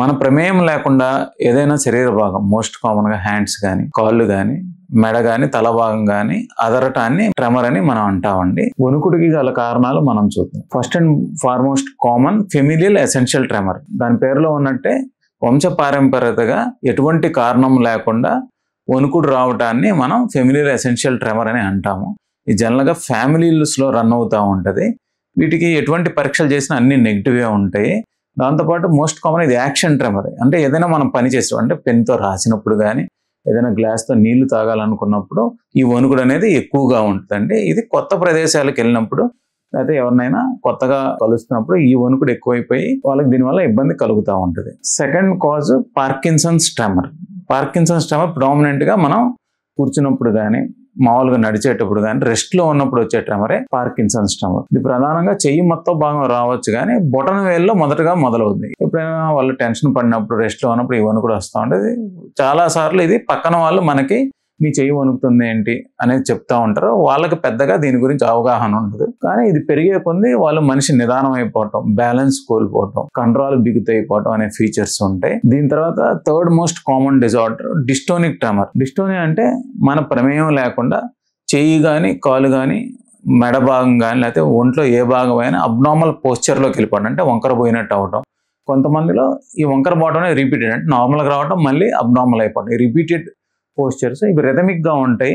మన ప్రమేయం లేకుండా ఏదైనా శరీర భాగం మోస్ట్ కామన్ గా హ్యాండ్స్ కానీ కాళ్ళు కానీ మెడ కానీ తల భాగం కానీ అదరటాన్ని ట్రెమర్ అని మనం అంటామండి. వణుకుడికి గల కారణాలు మనం చూద్దాం. First and foremost common familial essential tremor. దాని పేరులో ఉన్నట్టే వంశపారంపర్యతగా ఎటువంటి కారణం లేకుండా వణుకుడు రావటాన్ని మనం ఫెమిలియల్ ఎసెన్షియల్ ట్రెమర్ అని అంటాము. ఇది జనరల్గా ఫ్యామిలీస్లో రన్ అవుతూ ఉంటుంది. వీటికి ఎటువంటి పరీక్షలు చేసినా అన్ని నెగిటివ్గా ఉంటాయి. దాంతోపాటు మోస్ట్ కామన్ ఇది యాక్షన్ ట్రెమర్. అంటే ఏదైనా మనం పని చేస్తాం, అంటే పెన్తో రాసినప్పుడు కానీ ఏదైనా గ్లాస్తో నీళ్లు తాగాలనుకున్నప్పుడు ఈ వణుకుడు అనేది ఎక్కువగా ఉంటుందండి. ఇది కొత్త ప్రదేశాలకు వెళ్ళినప్పుడు లేకపోతే ఎవరినైనా కొత్తగా కలుస్తున్నప్పుడు ఈ వణుకుడు ఎక్కువైపోయి వాళ్ళకి దీనివల్ల ఇబ్బంది కలుగుతూ ఉంటుంది. Second cause Parkinson's tremor. Parkinson's tremor ప్రిడామినెంట్గా మనం కూర్చున్నప్పుడు కానీ మామూలుగా నడిచేటప్పుడు కానీ రెస్ట్లో ఉన్నప్పుడు వచ్చే ట్రెమరే పార్కిన్సన్స్ ట్రెమర్. ఇది ప్రధానంగా చెయ్యి మొత్తం భాగం రావచ్చు కానీ బొటన వేల్లో మొదటగా మొదలవుతుంది. ఎప్పుడైనా వాళ్ళు టెన్షన్ పడినప్పుడు రెస్ట్లో ఉన్నప్పుడు ఈ వణుకుడు వస్తూ ఉంటుంది. చాలా సార్లు ఇది పక్కన వాళ్ళు మనకి మీ చెయ్యి వణుకుతుంది ఏంటి అనేది చెప్తా ఉంటారు. వాళ్ళకి పెద్దగా దీని గురించి అవగాహన ఉండదు. కానీ ఇది పెరిగే కొంది వాళ్ళు మనిషి నిదానం అయిపోవటం, బ్యాలెన్స్ కోల్పోవటం, కంట్రోల్ బిగుతైపోవటం అనే ఫీచర్స్ ఉంటాయి. దీని తర్వాత third most common disorder dystonic tremor. Dystonia అంటే మన ప్రమేయం లేకుండా చెయ్యి కానీ కాలు కానీ మెడ భాగం కానీ లేకపోతే ఒంట్లో ఏ భాగమైనా అబ్నార్మల్ పోస్చర్లోకి వెళ్ళిపోవడం, అంటే వంకర పోయినట్టు అవటం. కొంతమందిలో ఈ వంకర పోవడం అనేది రిపీటెడ్, అంటే నార్మల్గా రావడం మళ్ళీ అబ్నార్మల్ అయిపోవడం. ఈ రిపీటెడ్ పోస్చర్స్ ఇవి రిథమిక్గా ఉంటాయి.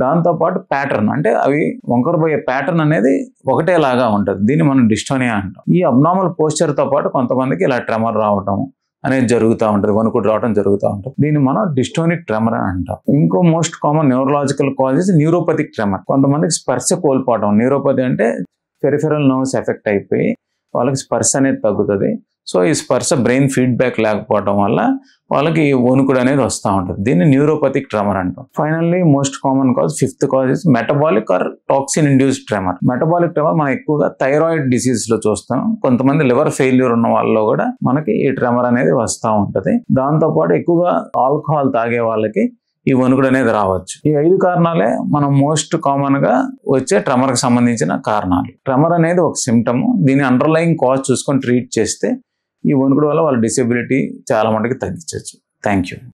దాంతోపాటు ప్యాటర్న్, అంటే అవి వంకరపోయే ప్యాటర్న్ అనేది ఒకటేలాగా ఉంటుంది. దీన్ని మనం డిస్టోనియా అంటాం. ఈ అబ్నార్మల్ పోస్చర్తో పాటు కొంతమందికి ఇలా ట్రెమర్ రావటం అనేది జరుగుతూ ఉంటుంది, వణుకుడు రావడం జరుగుతూ ఉంటుంది. దీన్ని మనం డిస్టోనిక్ ట్రెమర్ అని అంటాం. ఇంకో most common neurological causes neuropathic tremor. కొంతమందికి స్పర్శ కోల్పోవడం. న్యూరోపతి అంటే పెరిఫెరల్ నర్వ్స్ ఎఫెక్ట్ అయిపోయి వాళ్ళకి స్పర్శ అనేది తగ్గుతుంది. సో ఈ స్పర్శ బ్రెయిన్ ఫీడ్బ్యాక్ లేకపోవడం వల్ల వాళ్ళకి వణుకుడు అనేది వస్తూ ఉంటుంది. దీన్ని న్యూరోపతిక్ ట్రెమర్ అంటాం. Finally most common cause fifth cause is metabolic or toxin induced tremor. Metabolic tremor మనం ఎక్కువగా థైరాయిడ్ డిసీజ్ లో చూస్తాం. కొంతమంది లివర్ ఫెయిల్యూర్ ఉన్న వాళ్ళలో కూడా మనకి ఈ ట్రెమర్ అనేది వస్తూ ఉంటుంది. దాంతోపాటు ఎక్కువగా ఆల్కహాల్ తాగే వాళ్ళకి ఈ వణుకుడు అనేది రావచ్చు. ఈ 5 కారణాలే మనం మోస్ట్ కామన్ గా వచ్చే ట్రెమర్ కి సంబంధించిన కారణాలు. ట్రెమర్ అనేది ఒక సిమ్టమ్. దీని అండర్లయింగ్ కాజ్ చూసుకొని ట్రీట్ చేస్తే ఈ వణుకుడు వల్ల వాళ్ళ డిసేబిలిటీ చాలా మటుకు తగ్గించవచ్చు. Thank you.